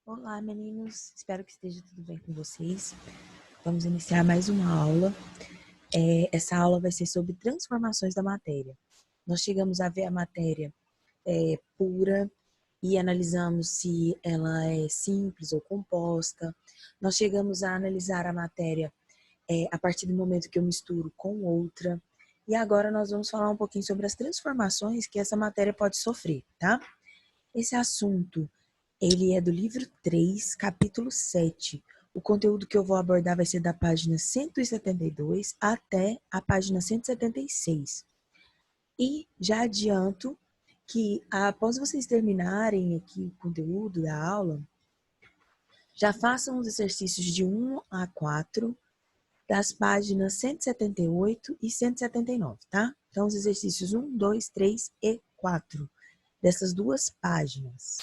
Olá, meninos. Espero que esteja tudo bem com vocês. Vamos iniciar mais uma aula. Essa aula vai ser sobre transformações da matéria. Nós chegamos a ver a matéria pura e analisamos se ela é simples ou composta. Nós chegamos a analisar a matéria a partir do momento que eu misturo com outra. E agora nós vamos falar um pouquinho sobre as transformações que essa matéria pode sofrer, tá? Esse assunto, ele é do livro 3, capítulo 7. O conteúdo que eu vou abordar vai ser da página 172 até a página 176. E já adianto que após vocês terminarem aqui o conteúdo da aula, já façam os exercícios de 1 a 4 das páginas 178 e 179, tá? Então, os exercícios 1, 2, 3 e 4 dessas duas páginas.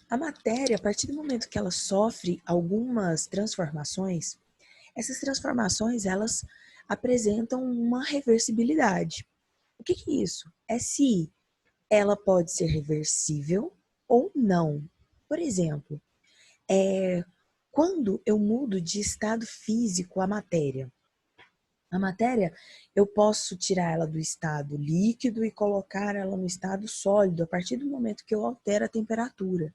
A matéria, a partir do momento que ela sofre algumas transformações, essas transformações, elas apresentam uma reversibilidade. O que é isso? É se ela pode ser reversível ou não. Por exemplo, quando eu mudo de estado físico a matéria, eu posso tirar ela do estado líquido e colocar ela no estado sólido a partir do momento que eu altero a temperatura.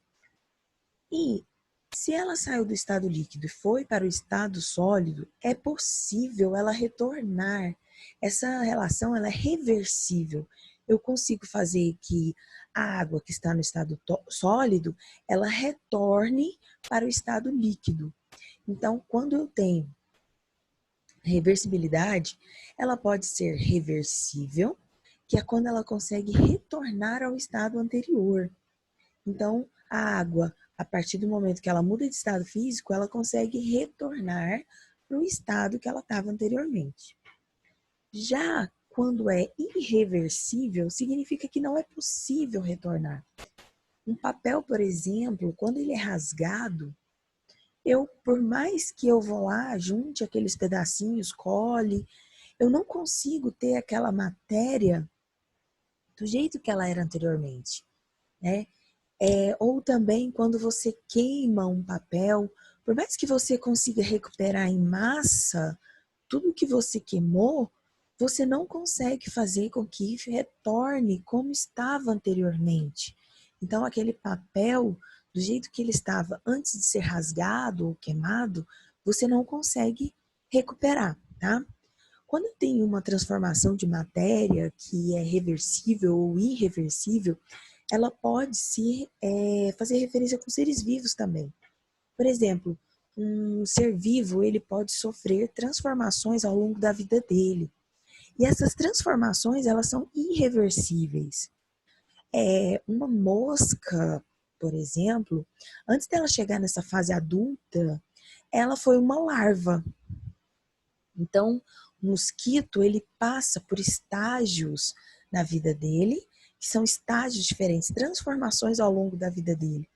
E se ela saiu do estado líquido e foi para o estado sólido, é possível ela retornar. Essa relação ela é reversível. Eu consigo fazer que a água que está no estado sólido, ela retorne para o estado líquido. Então, quando eu tenho reversibilidade, ela pode ser reversível, que é quando ela consegue retornar ao estado anterior. Então, a água, a partir do momento que ela muda de estado físico, ela consegue retornar para o estado que ela estava anteriormente. Já quando é irreversível, significa que não é possível retornar. Um papel, por exemplo, quando ele é rasgado, por mais que eu vou lá, junte aqueles pedacinhos, cole, eu não consigo ter aquela matéria do jeito que ela era anteriormente, né? Ou também quando você queima um papel, por mais que você consiga recuperar em massa tudo que você queimou, você não consegue fazer com que retorne como estava anteriormente. Então, aquele papel, do jeito que ele estava antes de ser rasgado ou queimado, você não consegue recuperar, tá? Quando eu tenho uma transformação de matéria que é reversível ou irreversível, ela pode fazer referência com seres vivos também. Por exemplo, um ser vivo ele pode sofrer transformações ao longo da vida dele. E essas transformações elas são irreversíveis. Uma mosca, por exemplo, antes dela chegar nessa fase adulta, ela foi uma larva. Então, o mosquito ele passa por estágios na vida dele, que são estágios diferentes, transformações ao longo da vida dele.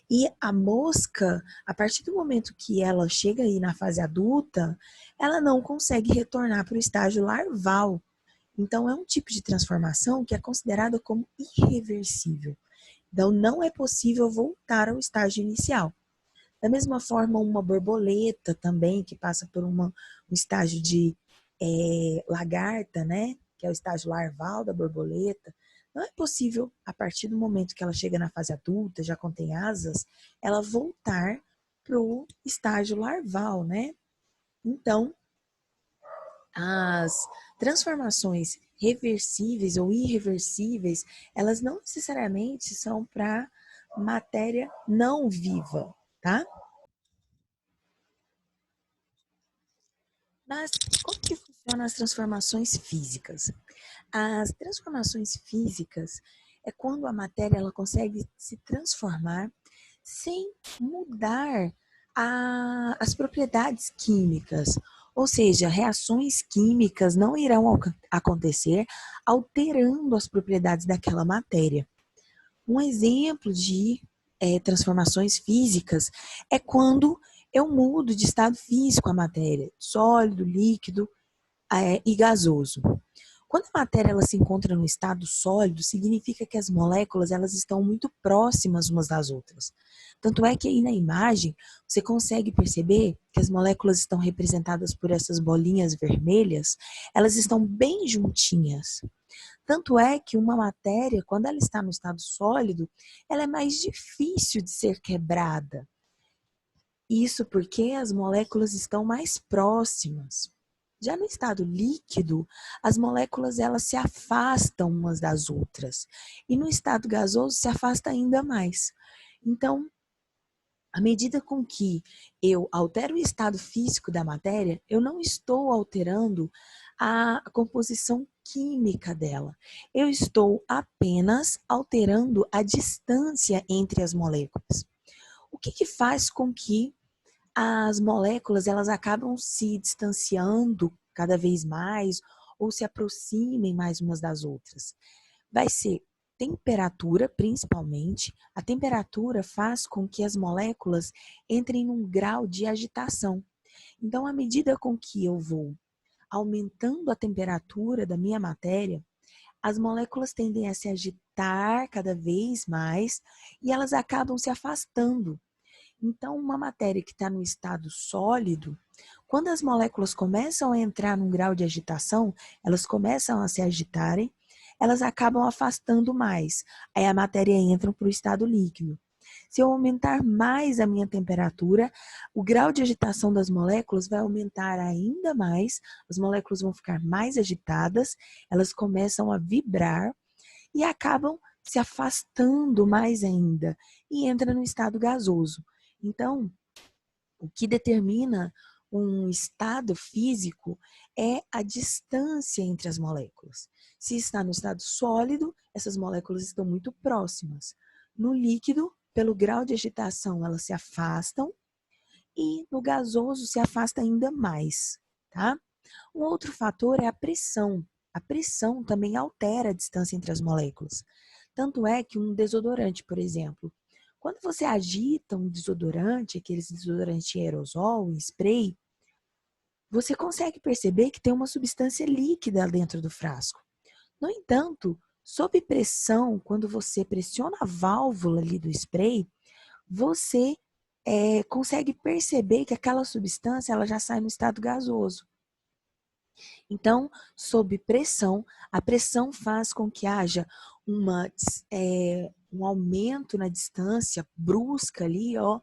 E a mosca, a partir do momento que ela chega aí na fase adulta, ela não consegue retornar para o estágio larval. Então, é um tipo de transformação que é considerada como irreversível. Então, não é possível voltar ao estágio inicial. Da mesma forma, uma borboleta também, que passa por um estágio de lagarta, né? Que é o estágio larval da borboleta. Não é possível, a partir do momento que ela chega na fase adulta, já contém asas, ela voltar para o estágio larval, né? Então, as transformações reversíveis ou irreversíveis, elas não necessariamente são para matéria não viva, tá? Mas como que funcionam as transformações físicas? As transformações físicas é quando a matéria ela consegue se transformar sem mudar as propriedades químicas. Ou seja, reações químicas não irão acontecer alterando as propriedades daquela matéria. Um exemplo de transformações físicas é quando eu mudo de estado físico a matéria, sólido, líquido e gasoso. Quando a matéria ela se encontra no estado sólido, significa que as moléculas elas estão muito próximas umas das outras. Tanto é que aí na imagem você consegue perceber que as moléculas estão representadas por essas bolinhas vermelhas, elas estão bem juntinhas. Tanto é que uma matéria, quando ela está no estado sólido, ela é mais difícil de ser quebrada. Isso porque as moléculas estão mais próximas. Já no estado líquido, as moléculas elas se afastam umas das outras. E no estado gasoso se afasta ainda mais. Então, à medida com que eu altero o estado físico da matéria, eu não estou alterando a composição química dela. Eu estou apenas alterando a distância entre as moléculas. O que faz com que as moléculas elas acabam se distanciando cada vez mais ou se aproximem mais umas das outras? Vai ser temperatura, principalmente. A temperatura faz com que as moléculas entrem num grau de agitação. Então, à medida com que eu vou aumentando a temperatura da minha matéria, as moléculas tendem a se agitar cada vez mais e elas acabam se afastando. Então, uma matéria que está no estado sólido, quando as moléculas começam a entrar num grau de agitação, elas começam a se agitarem, elas acabam afastando mais. Aí a matéria entra para o estado líquido. Se eu aumentar mais a minha temperatura, o grau de agitação das moléculas vai aumentar ainda mais, as moléculas vão ficar mais agitadas, elas começam a vibrar e acabam se afastando mais ainda e entra no estado gasoso. Então, o que determina um estado físico é a distância entre as moléculas. Se está no estado sólido, essas moléculas estão muito próximas. No líquido, pelo grau de agitação, elas se afastam e no gasoso se afasta ainda mais, tá? Um outro fator é a pressão. A pressão também altera a distância entre as moléculas. Tanto é que um desodorante, por exemplo, quando você agita um desodorante, aqueles desodorante em aerosol, em spray, você consegue perceber que tem uma substância líquida dentro do frasco. No entanto, sob pressão, quando você pressiona a válvula ali do spray, você consegue perceber que aquela substância ela já sai no estado gasoso. Então, sob pressão, a pressão faz com que haja um aumento na distância brusca ali, ó,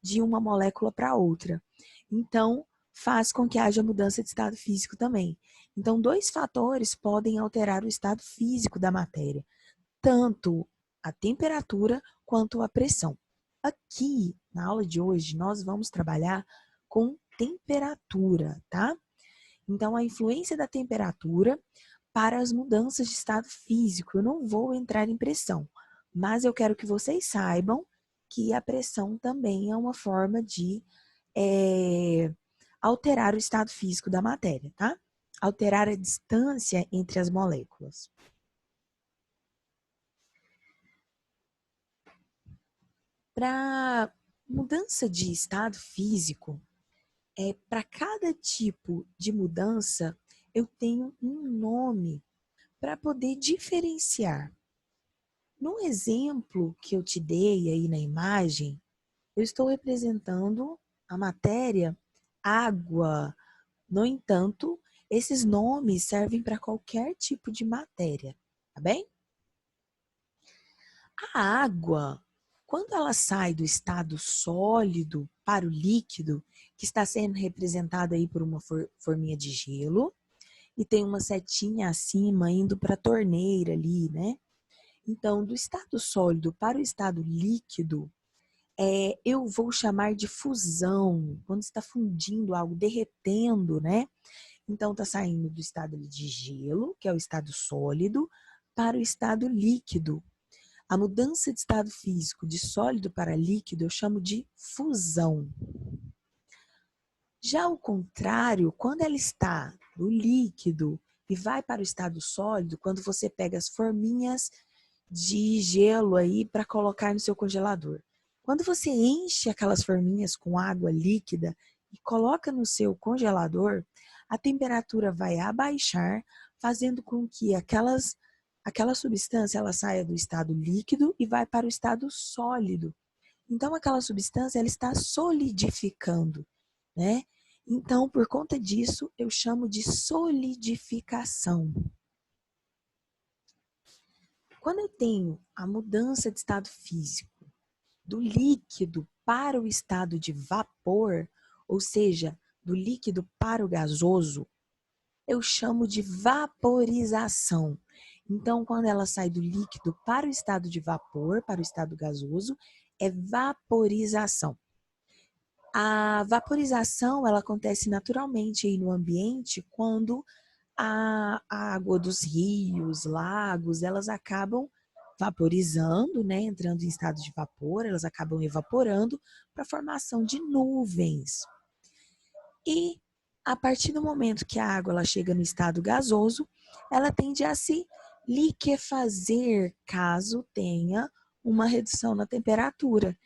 de uma molécula para outra. Então, faz com que haja mudança de estado físico também. Então, dois fatores podem alterar o estado físico da matéria, tanto a temperatura quanto a pressão. Aqui, na aula de hoje, nós vamos trabalhar com temperatura, tá? Então, a influência da temperatura para as mudanças de estado físico. Eu não vou entrar em pressão, mas eu quero que vocês saibam que a pressão também é uma forma de alterar o estado físico da matéria, tá? Alterar a distância entre as moléculas. Para mudança de estado físico, para cada tipo de mudança, eu tenho um nome para poder diferenciar. No exemplo que eu te dei aí na imagem, eu estou representando a matéria água. No entanto, esses nomes servem para qualquer tipo de matéria, tá bem? A água, quando ela sai do estado sólido para o líquido, que está sendo representado aí por uma forminha de gelo, e tem uma setinha acima indo para a torneira ali, né? Então, do estado sólido para o estado líquido, eu vou chamar de fusão, quando está fundindo algo, derretendo, né? Então, está saindo do estado de gelo, que é o estado sólido, para o estado líquido. A mudança de estado físico de sólido para líquido eu chamo de fusão. Já o contrário, quando ela está no líquido e vai para o estado sólido, quando você pega as forminhas de gelo aí para colocar no seu congelador. Quando você enche aquelas forminhas com água líquida e coloca no seu congelador, a temperatura vai abaixar, fazendo com que aquela substância ela saia do estado líquido e vai para o estado sólido. Então, aquela substância ela está solidificando, né? Então, por conta disso, eu chamo de solidificação. Quando eu tenho a mudança de estado físico do líquido para o estado de vapor, ou seja, do líquido para o gasoso, eu chamo de vaporização. Então, quando ela sai do líquido para o estado de vapor, para o estado gasoso, é vaporização. A vaporização ela acontece naturalmente aí no ambiente quando a água dos rios, lagos, elas acabam vaporizando, né, entrando em estado de vapor, elas acabam evaporando para a formação de nuvens. E a partir do momento que a água ela chega no estado gasoso, ela tende a se liquefazer caso tenha uma redução na temperatura.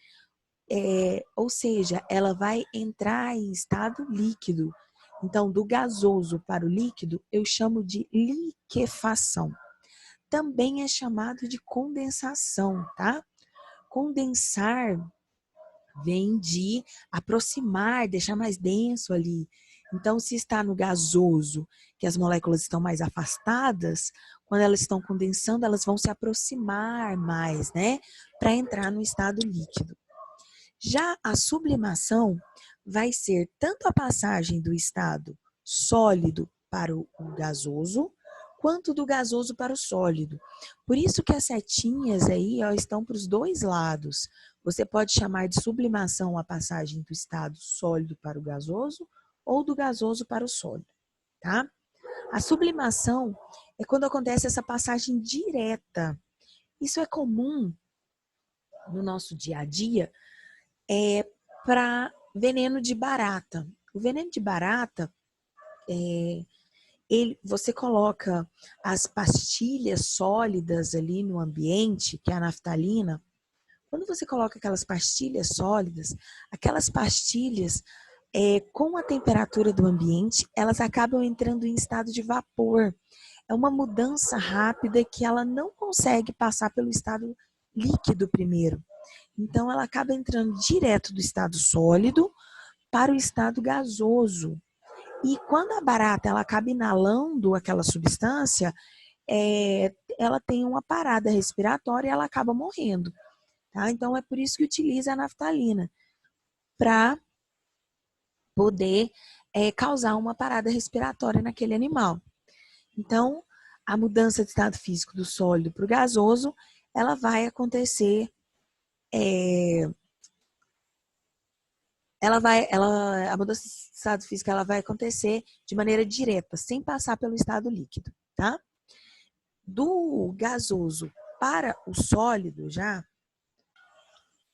Ou seja, ela vai entrar em estado líquido. Então, do gasoso para o líquido, eu chamo de liquefação. Também é chamado de condensação, tá? Condensar vem de aproximar, deixar mais denso ali. Então, se está no gasoso, que as moléculas estão mais afastadas, quando elas estão condensando, elas vão se aproximar mais, né? Para entrar no estado líquido. Já a sublimação vai ser tanto a passagem do estado sólido para o gasoso, quanto do gasoso para o sólido. Por isso que as setinhas aí ó, estão para os dois lados. Você pode chamar de sublimação a passagem do estado sólido para o gasoso ou do gasoso para o sólido, tá? A sublimação é quando acontece essa passagem direta. Isso é comum no nosso dia a dia, para veneno de barata. O veneno de barata, você coloca as pastilhas sólidas ali no ambiente, que é a naftalina. Quando você coloca aquelas pastilhas sólidas, aquelas pastilhas, com a temperatura do ambiente, elas acabam entrando em estado de vapor. É uma mudança rápida que ela não consegue passar pelo estado líquido primeiro. Então, ela acaba entrando direto do estado sólido para o estado gasoso. E quando a barata ela acaba inalando aquela substância, ela tem uma parada respiratória e ela acaba morrendo. Tá? Então, é por isso que utiliza a naftalina, para poder causar uma parada respiratória naquele animal. Então, a mudança de estado físico do sólido para o gasoso, ela vai acontecer a mudança de estado físico ela vai acontecer de maneira direta, sem passar pelo estado líquido, tá? Do gasoso para o sólido já,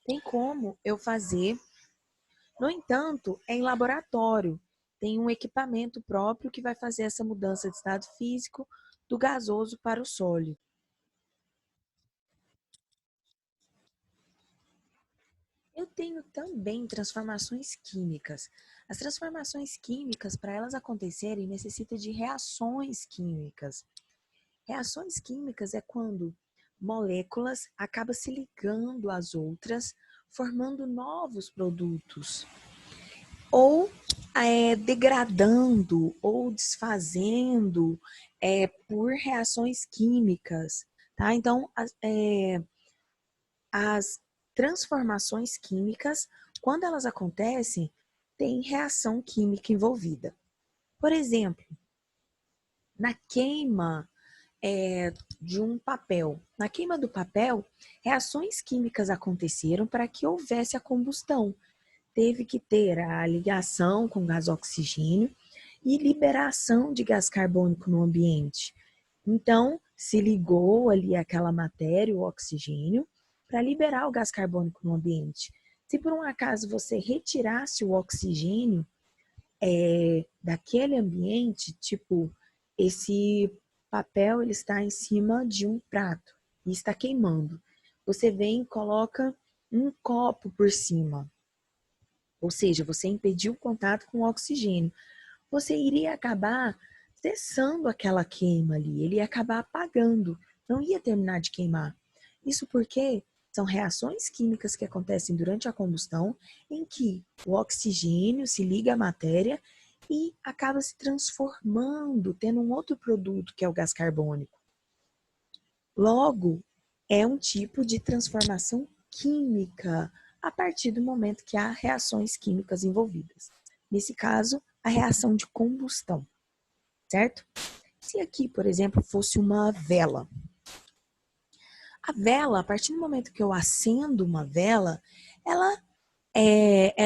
tem como eu fazer, no entanto, é em laboratório, tem um equipamento próprio que vai fazer essa mudança de estado físico do gasoso para o sólido. Eu tenho também transformações químicas. As transformações químicas, para elas acontecerem, necessita de reações químicas. Reações químicas é quando moléculas acabam se ligando às outras, formando novos produtos, ou degradando ou desfazendo por reações químicas. Tá? Então, as transformações químicas, quando elas acontecem, tem reação química envolvida. Por exemplo, na queima de um papel. Na queima do papel, reações químicas aconteceram para que houvesse a combustão. Teve que ter a ligação com gás oxigênio e liberação de gás carbônico no ambiente. Então, se ligou ali aquela matéria, o oxigênio, para liberar o gás carbônico no ambiente. Se por um acaso você retirasse o oxigênio daquele ambiente, tipo, esse papel ele está em cima de um prato e está queimando. Você vem e coloca um copo por cima. Ou seja, você impediu o contato com o oxigênio. Você iria acabar cessando aquela queima ali, ele ia acabar apagando, não ia terminar de queimar. Isso porque são reações químicas que acontecem durante a combustão, em que o oxigênio se liga à matéria e acaba se transformando, tendo um outro produto, que é o gás carbônico. Logo, é um tipo de transformação química a partir do momento que há reações químicas envolvidas. Nesse caso, a reação de combustão, certo? Se aqui, por exemplo, fosse uma vela. A vela, a partir do momento que eu acendo uma vela, ela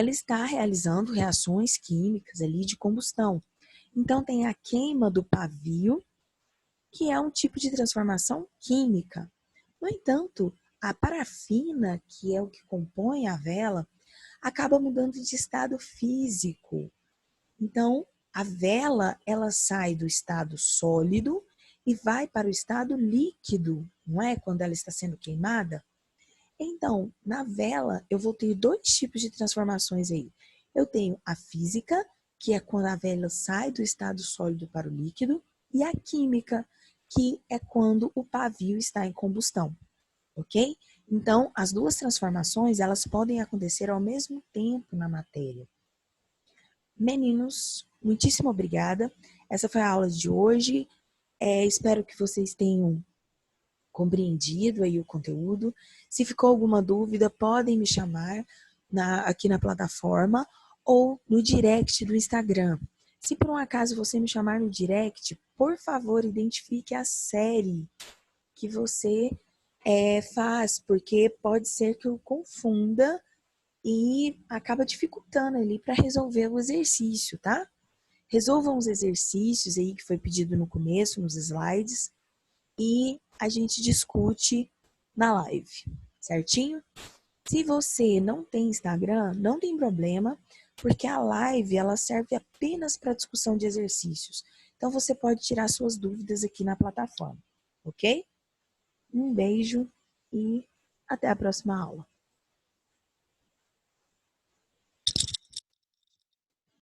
está realizando reações químicas ali de combustão. Então, tem a queima do pavio, que é um tipo de transformação química. No entanto, a parafina, que é o que compõe a vela, acaba mudando de estado físico. Então, a vela, ela sai do estado sólido e vai para o estado líquido, não é? Quando ela está sendo queimada. Então, na vela, eu vou ter dois tipos de transformações aí. Eu tenho a física, que é quando a vela sai do estado sólido para o líquido, e a química, que é quando o pavio está em combustão, ok? Então, as duas transformações, elas podem acontecer ao mesmo tempo na matéria. Meninos, muitíssimo obrigada. Essa foi a aula de hoje. Espero que vocês tenham compreendido aí o conteúdo. Se ficou alguma dúvida, podem me chamar aqui na plataforma ou no direct do Instagram. Se por um acaso você me chamar no direct, por favor, identifique a série que você faz, porque pode ser que eu confunda e acaba dificultando ali para resolver o exercício, tá? Resolvam os exercícios aí que foi pedido no começo, nos slides, e a gente discute na live, certinho? Se você não tem Instagram, não tem problema, porque a live ela serve apenas para discussão de exercícios. Então você pode tirar suas dúvidas aqui na plataforma, ok? Um beijo e até a próxima aula.